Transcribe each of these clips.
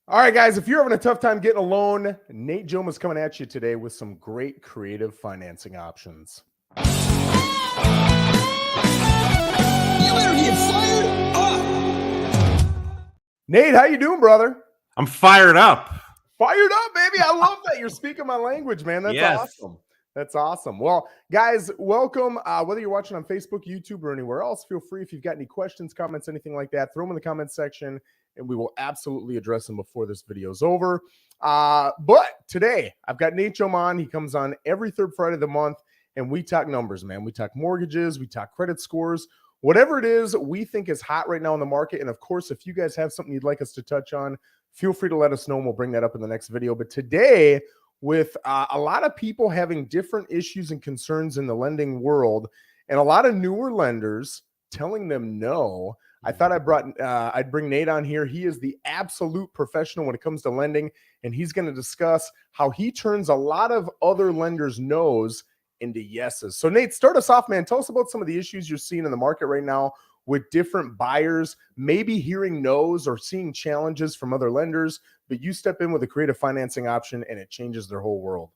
All right, guys, if you're having a tough time getting a loan, Nate Jomaa is coming at you today with some great creative financing options. You better get fired up. Nate, how you doing, brother? I'm fired up. Fired up, baby. I love that. You're speaking my language, man. That's Yes. awesome. That's awesome. Well, guys, welcome. Whether you're watching on Facebook, YouTube, or anywhere else, feel free if you've got any questions, comments, anything like that, throw them in the comments section, and we will absolutely address them before this video is over. But today, I've got Nate Jomaa on. He comes on every third Friday of the month, and we talk numbers, man. We talk mortgages, we talk credit scores, whatever it is we think is hot right now in the market. And of course, if you guys have something you'd like us to touch on, feel free to let us know, and we'll bring that up in the next video. But today, with a lot of people having different issues and concerns in the lending world, and a lot of newer lenders telling them no, I thought I'd bring Nate on here. He is the absolute professional when it comes to lending, and he's going to discuss how he turns a lot of other lenders' no's into yeses. So, Nate, start us off, man. Tell us about some of the issues you're seeing in the market right now with different buyers, maybe hearing no's or seeing challenges from other lenders, but you step in with a creative financing option and it changes their whole world.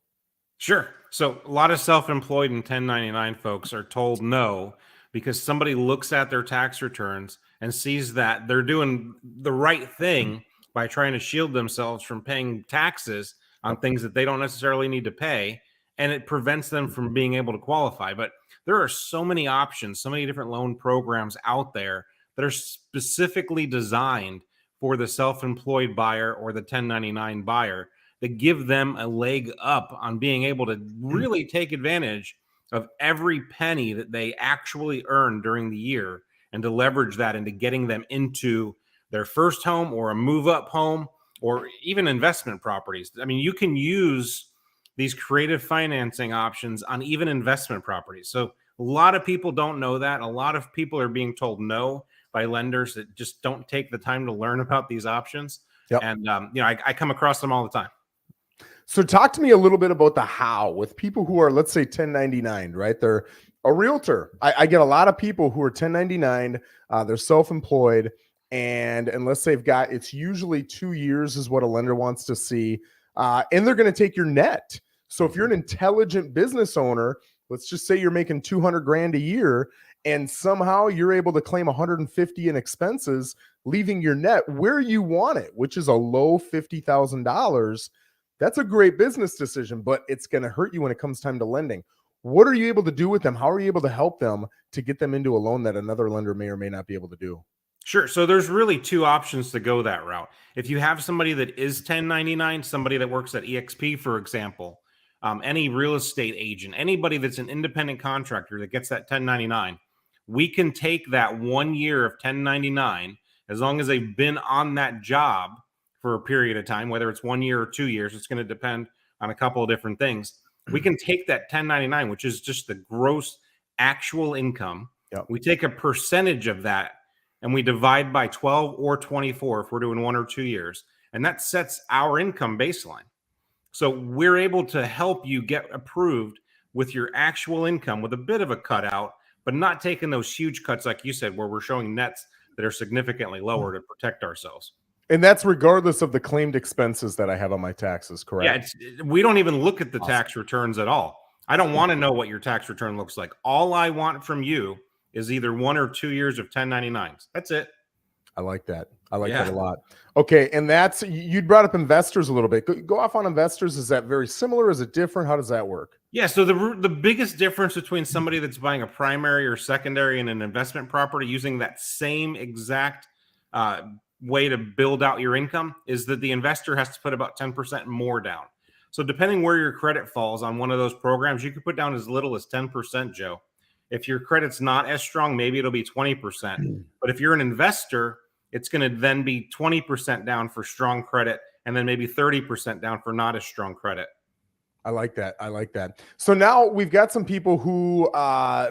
Sure. So a lot of self-employed and 1099 folks are told no because somebody looks at their tax returns and sees that they're doing the right thing by trying to shield themselves from paying taxes on things that they don't necessarily need to pay, and it prevents them from being able to qualify. But there are so many options, so many different loan programs out there that are specifically designed for the self-employed buyer or the 1099 buyer that give them a leg up on being able to really take advantage of every penny that they actually earn during the year and to leverage that into getting them into their first home or a move-up home or even investment properties. I mean, you can use these creative financing options on even investment properties. So a lot of people don't know that. A lot of people are being told no by lenders that just don't take the time to learn about these options. Yep. And, I come across them all the time. So talk to me a little bit about the how with people who are, let's say, 1099, right? They're a realtor. I get a lot of people who are 1099, they're self-employed, and unless they've got, it's usually 2 years is what a lender wants to see, and they're going to take your net. So if you're an intelligent business owner, let's just say you're making 200 grand a year, and somehow you're able to claim 150 in expenses, leaving your net where you want it, which is a low $50,000. That's a great business decision, but it's going to hurt you when it comes time to lending. What are you able to do with them? How are you able to help them to get them into a loan that another lender may or may not be able to do? Sure. So there's really two options to go that route. If you have somebody that is 1099, somebody that works at EXP, for example, any real estate agent, anybody that's an independent contractor that gets that 1099, we can take that 1 year of 1099, as long as they've been on that job for a period of time, whether it's 1 year or 2 years, it's going to depend on a couple of different things. We can take that 1099, which is just the gross actual income. Yep. We take a percentage of that and we divide by 12 or 24 if we're doing 1 or 2 years. And that sets our income baseline. So we're able to help you get approved with your actual income with a bit of a cutout, but not taking those huge cuts, like you said, where we're showing nets that are significantly lower to protect ourselves. And that's regardless of the claimed expenses that I have on my taxes, correct? Yeah, we don't even look at the tax returns at all. I don't want to know what your tax return looks like. All I want from you is either 1 or 2 years of 1099s. That's it. I like that. I like that a lot. Okay, and that's, you brought up investors a little bit. Go off on investors. Is that very similar? Is it different? How does that work? Yeah, so the biggest difference between somebody that's buying a primary or secondary in an investment property using that same exact way to build out your income is that the investor has to put about 10% more down. So depending where your credit falls on one of those programs, you could put down as little as 10%, Joe. If your credit's not as strong, maybe it'll be 20%. But if you're an investor, it's going to then be 20% down for strong credit and then maybe 30% down for not as strong credit. I like that. I like that. So now we've got some people who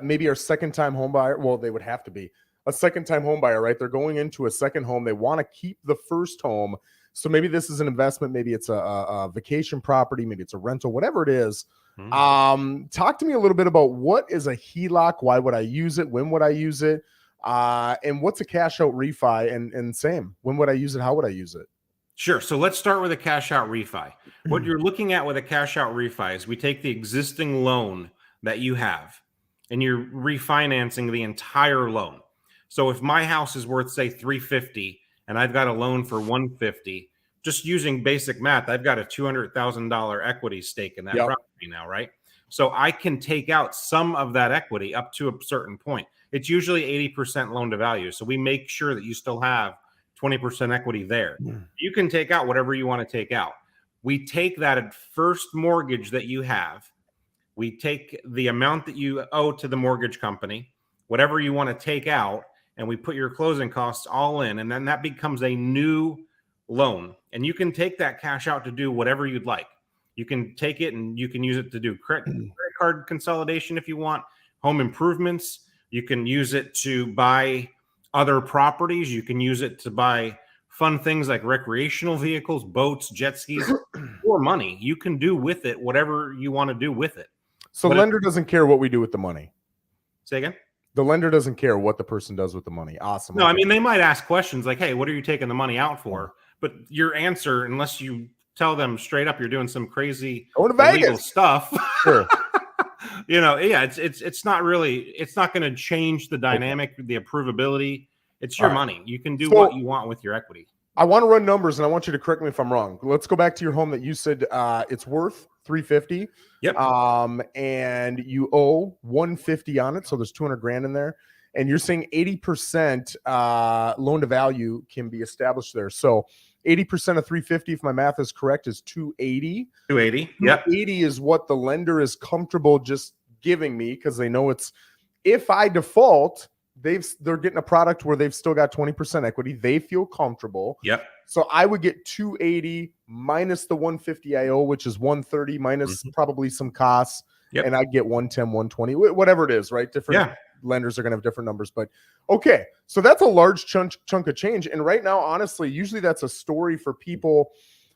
maybe are second-time home buyer. Well, they would have to be a second-time home buyer, right? They're going into a second home. They want to keep the first home. So maybe this is an investment. Maybe it's a vacation property. Maybe it's a rental, whatever it is. Talk to me a little bit about what is a HELOC? Why would I use it? When would I use it? And what's a cash out refi? And same, when would I use it? How would I use it? Sure. So let's start with a cash out refi. What you're looking at with a cash out refi is we take the existing loan that you have and you're refinancing the entire loan. So if my house is worth, say, 350 and I've got a loan for 150, just using basic math, I've got a $200,000 equity stake in that property now, right? So I can take out some of that equity up to a certain point. It's usually 80% loan to value. So we make sure that you still have 20% equity there. You can take out whatever you want to take out. We take that first mortgage that you have. We take the amount that you owe to the mortgage company, whatever you want to take out, and we put your closing costs all in. And then that becomes a new loan. And you can take that cash out to do whatever you'd like. You can take it and you can use it to do credit card consolidation if you want, home improvements. You can use it to buy other properties. You can use it to buy fun things like recreational vehicles, boats, jet skis, or money. You can do with it whatever you want to do with it. So the lender doesn't care what we do with the money. Say again? The lender doesn't care what the person does with the money. Awesome. No, okay. I mean, they might ask questions like, hey, what are you taking the money out for? But your answer, unless you tell them straight up you're doing some crazy illegal stuff, sure. It's not really, it's not going to change the dynamic, the approvability. It's your money. You can do what you want with your equity. I want to run numbers, and I want you to correct me if I'm wrong. Let's go back to your home that you said it's worth $350. Yep. And you owe $150 on it, so there's $200,000 in there. And you're saying 80% loan to value can be established there. So 80% of 350, if my math is correct, is 280. 280. Yep. 280 is what the lender is comfortable just giving me because they know it's, if I default, they're getting a product where they've still got 20% equity. They feel comfortable. Yep. So I would get 280 minus the 150 I owe, which is 130 minus probably some costs. Yep. And I'd get 110, 120, whatever it is, right? Different lenders are going to have different numbers, but okay. So that's a large chunk of change. And right now, honestly, usually that's a story for people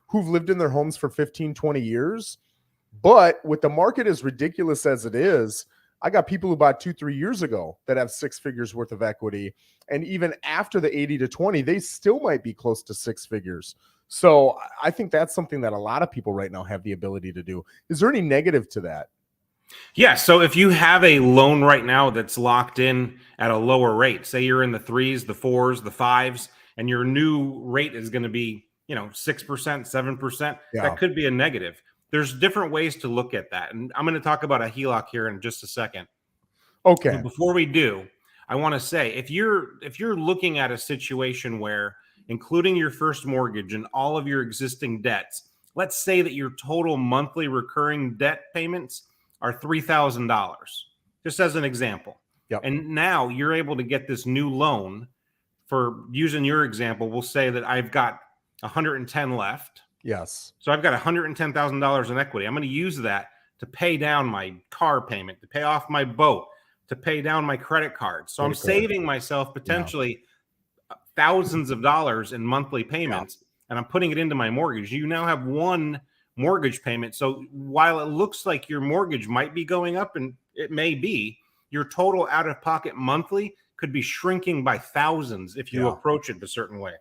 who've lived in their homes for 15, 20 years. But with the market as ridiculous as it is, I got people who bought 2-3 years ago that have 6 figures worth of equity. And even after the 80 to 20, they still might be close to 6 figures. So I think that's something that a lot of people right now have the ability to do. Is there any negative to that? Yeah. So if you have a loan right now that's locked in at a lower rate, say you're in the 3s, the 4s, the 5s, and your new rate is going to be, 6%, 7%, that could be a negative. There's different ways to look at that. And I'm going to talk about a HELOC here in just a second. Okay. But before we do, I want to say, if you're looking at a situation where, including your first mortgage and all of your existing debts, let's say that your total monthly recurring debt payments are $3,000, just as an example. Yep. And now you're able to get this new loan for, using your example, we'll say that I've got 110 left. Yes. So I've got $110,000 in equity. I'm going to use that to pay down my car payment, to pay off my boat, to pay down my credit card. So I'm saving myself potentially thousands of dollars in monthly payments, and I'm putting it into my mortgage. You now have one mortgage payment. So while it looks like your mortgage might be going up, and it may be, your total out-of-pocket monthly could be shrinking by thousands if you approach it a certain way.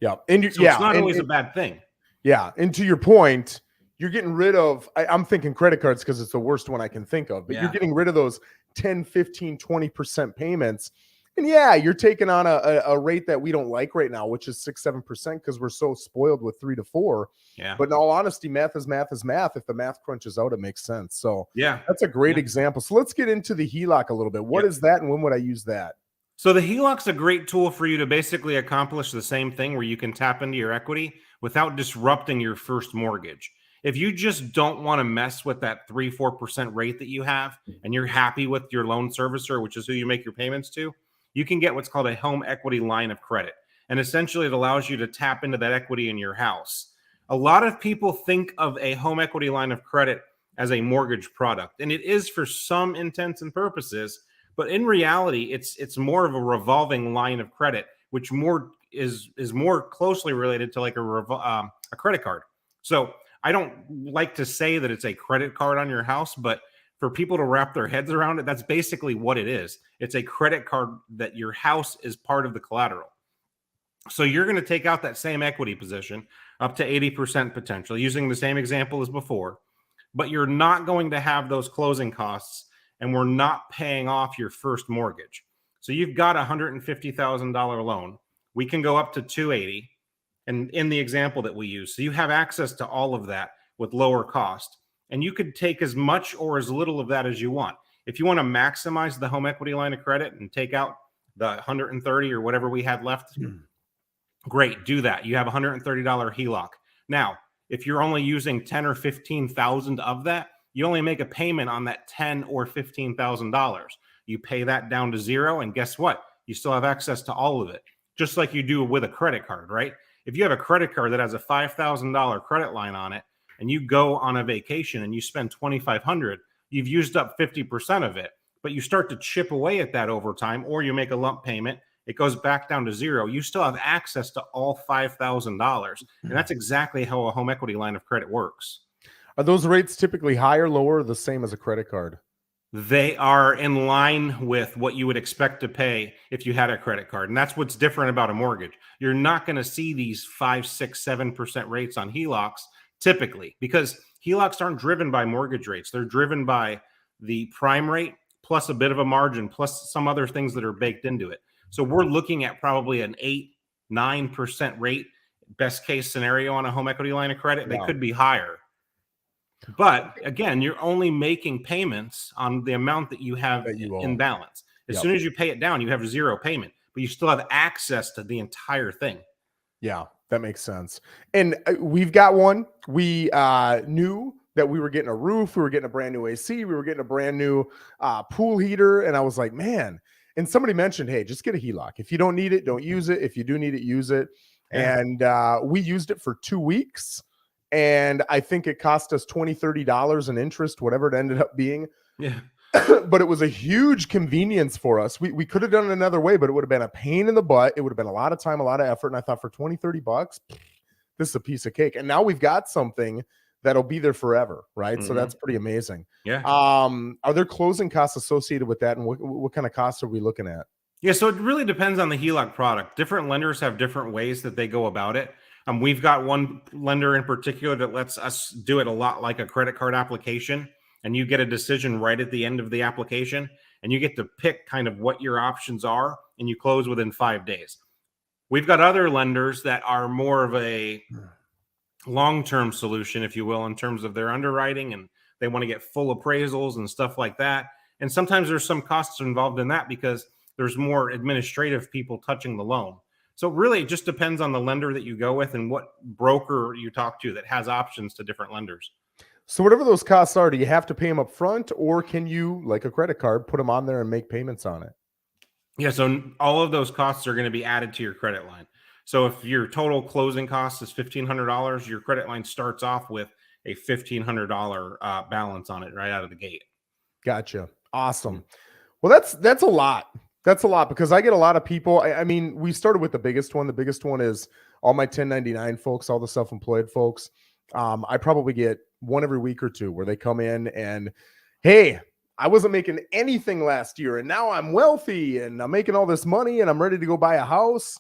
Yeah. And so it's not always a bad thing. Yeah. And to your point, you're getting rid of, I'm thinking credit cards because it's the worst one I can think of, but you're getting rid of those 10, 15, 20% payments. And you're taking on a rate that we don't like right now, which is 6-7% because we're so spoiled with 3 to 4. Yeah. But in all honesty, math is math is math. If the math crunches out, it makes sense. So that's a great example. So let's get into the HELOC a little bit. What is that and when would I use that? So the HELOC's a great tool for you to basically accomplish the same thing where you can tap into your equity without disrupting your first mortgage. If you just don't want to mess with that 3-4% rate that you have and you're happy with your loan servicer, which is who you make your payments to, you can get what's called a home equity line of credit. And essentially it allows you to tap into that equity in your house. A lot of people think of a home equity line of credit as a mortgage product, and it is for some intents and purposes. But in reality, it's more of a revolving line of credit, which is more closely related to like a credit card. So I don't like to say that it's a credit card on your house, but for people to wrap their heads around it, that's basically what it is. It's a credit card that your house is part of the collateral. So you're going to take out that same equity position up to 80% potential, using the same example as before, but you're not going to have those closing costs, and we're not paying off your first mortgage. So you've got a $150,000 loan. We can go up to 280, and in the example that we use, so you have access to all of that with lower cost, and you could take as much or as little of that as you want. If you want to maximize the home equity line of credit and take out the 130 or whatever we had left, great, do that. You have a $130 HELOC. Now, if you're only using 10 or 15,000 of that, you only make a payment on that 10 or $15,000. You pay that down to zero, and guess what? You still have access to all of it, just like you do with a credit card, right? If you have a credit card that has a $5,000 credit line on it, and you go on a vacation and you spend $2,500, you've used up 50% of it, but you start to chip away at that over time, or you make a lump payment, it goes back down to zero. You still have access to all $5,000. And that's exactly how a home equity line of credit works. Are those rates typically higher, lower, or the same as a credit card? They are in line with what you would expect to pay if you had a credit card. And that's what's different about a mortgage. You're not going to see these 5, 6, 7% rates on HELOCs typically, because HELOCs aren't driven by mortgage rates. They're driven by the prime rate plus a bit of a margin, plus some other things that are baked into it. So we're looking at probably an 8, 9% rate, best case scenario on a home equity line of credit. They could be higher. But again, you're only making payments on the amount that you have in balance. As soon as you pay it down, you have zero payment, but you still have access to the entire thing. Yeah, that makes sense. And we've got one. We knew that we were getting a roof. We were getting a brand new AC. We were getting a brand new pool heater. And I was like, man. And somebody mentioned, hey, just get a HELOC. If you don't need it, don't use it. If you do need it, use it. Yeah. And we used it for 2 weeks. And I think it cost us $20, $30 in interest, whatever it ended up being. Yeah. But it was a huge convenience for us. We could have done it another way, but it would have been a pain in the butt. It would have been a lot of time, a lot of effort. And I thought for 20, 30 bucks, this is a piece of cake. And now we've got something that'll be there forever, right? So that's pretty amazing. Yeah. Are there closing costs associated with that? And what kind of costs are we looking at? Yeah, so it really depends on the HELOC product. Different lenders have different ways that they go about it. We've got one lender in particular that lets us do it a lot like a credit card application, and you get a decision right at the end of the application, and you get to pick kind of what your options are, and you close within 5 days. We've got other lenders that are more of a long-term solution, if you will, in terms of their underwriting, and they want to get full appraisals and stuff like that. And sometimes there's some costs involved in that because there's more administrative people touching the loan. So really, it just depends on the lender that you go with and what broker you talk to that has options to different lenders. So whatever those costs are, do you have to pay them up front, or can you, like a credit card, put them on there and make payments on it? Yeah, so all of those costs are going to be added to your credit line. So if your total closing cost is $1,500, your credit line starts off with a $1,500 balance on it right out of the gate. Gotcha. Awesome. Well, that's a lot. That's a lot, because I get a lot of people. I mean, we started with the biggest one. The biggest one is all my 1099 folks, all the self-employed folks. I probably get one every week or two where they come in and, hey, I wasn't making anything last year, and now I'm wealthy and I'm making all this money and I'm ready to go buy a house.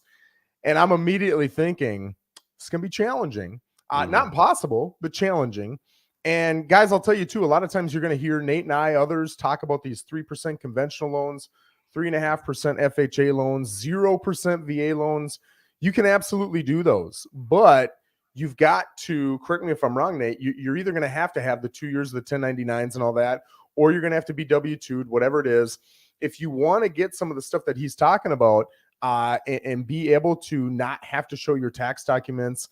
And I'm immediately thinking it's going to be challenging. Not impossible, but challenging. And guys, I'll tell you too, a lot of times you're going to hear Nate and others talk about these 3% conventional loans, 3.5% FHA loans, 0% VA loans. You can absolutely do those, but you've got to, correct me if I'm wrong, Nate, you're either going to have the 2 years of the 1099s and all that, or you're going to have to be W-2'd, whatever it is. If you want to get some of the stuff that he's talking about and be able to not have to show your tax documents,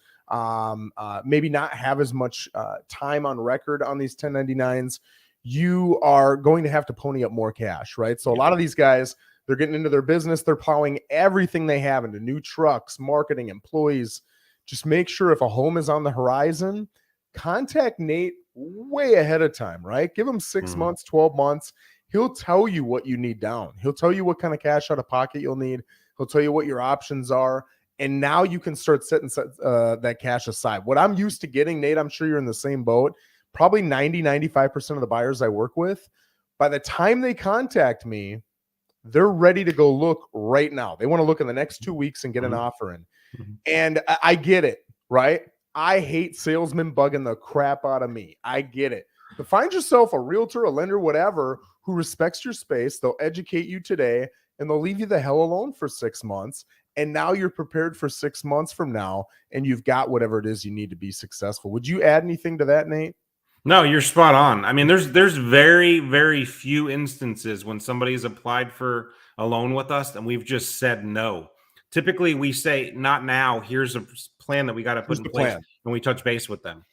maybe not have as much time on record on these 1099s, you are going to have to pony up more cash, right? So a lot of these guys, they're getting into their business. They're plowing everything they have into new trucks, marketing, employees. Just make sure if a home is on the horizon, contact Nate way ahead of time, right? Give him 6 months, 12 months. He'll tell you what you need down. He'll tell you what kind of cash out of pocket you'll need. He'll tell you what your options are. And now you can start setting that cash aside. What I'm used to getting, Nate, I'm sure you're in the same boat. Probably 90-95% of the buyers I work with, by the time they contact me, they're ready to go look right now. They want to look in the next 2 weeks and get an offer in. Mhm. And I get it, right? I hate salesmen bugging the crap out of me. I get it. But find yourself a realtor, a lender, whatever, who respects your space. They'll educate you today and they'll leave you the hell alone for 6 months. And now you're prepared for 6 months from now and you've got whatever it is you need to be successful. Would you add anything to that, Nate? No, you're spot on. I mean, there's very, very few instances when somebody's applied for a loan with us and we've just said no. Typically, we say, not now. Here's a plan that we got to put Here's in the place, plan. and we touch base with them.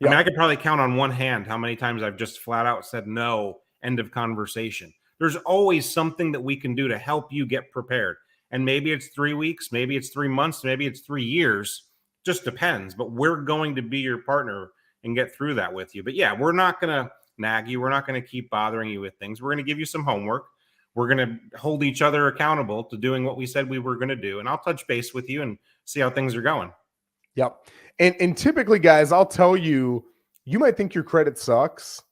I mean, Yep. I could probably count on one hand how many times I've just flat out said no, end of conversation. There's always something that we can do to help you get prepared. And maybe it's 3 weeks, maybe it's 3 months, maybe it's 3 years. Just depends. But we're going to be your partner and get through that with you. But yeah, we're not going to nag you. We're not going to keep bothering you with things. We're going to give you some homework. We're going to hold each other accountable to doing what we said we were going to do. And I'll touch base with you and see how things are going. Yep. And typically, guys, I'll tell you, you might think your credit sucks.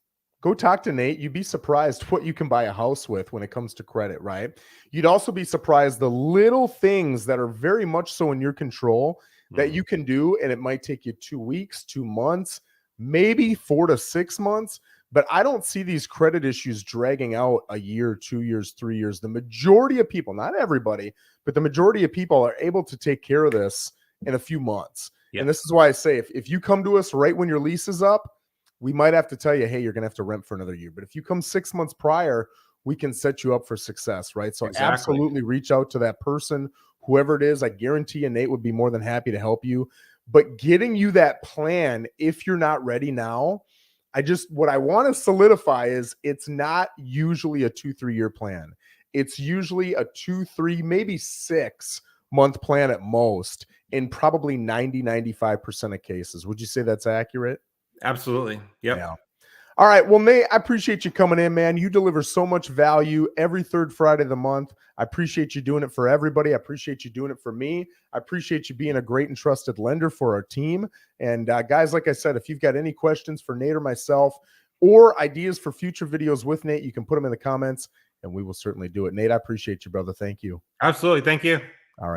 Go talk to Nate. You'd be surprised what you can buy a house with when it comes to credit, right? You'd also be surprised the little things that are very much so in your control that you can do. And it might take you 2 weeks, 2 months, maybe 4 to 6 months. But I don't see these credit issues dragging out a year, 2 years, 3 years. The majority of people, not everybody, but the majority of people are able to take care of this in a few months. Yeah. And this is why I say, if you come to us right when your lease is up, we might have to tell you, hey, you're going to have to rent for another year. But if you come 6 months prior, we can set you up for success, right? So Exactly. absolutely reach out to that person, whoever it is. I guarantee you, Nate would be more than happy to help you. But getting you that plan, if you're not ready now, what I want to solidify is it's not usually a 2-3 year plan. It's usually a 2, 3, maybe 6 month plan at most in probably 90-95% of cases. Would you say that's accurate? Absolutely. Yep. Yeah. All right. Well, Nate, I appreciate you coming in, man. You deliver so much value every third Friday of the month. I appreciate you doing it for everybody. I appreciate you doing it for me. I appreciate you being a great and trusted lender for our team. And guys, like I said, if you've got any questions for Nate or myself or ideas for future videos with Nate, you can put them in the comments and we will certainly do it. Nate, I appreciate you, brother. Thank you. Absolutely. Thank you.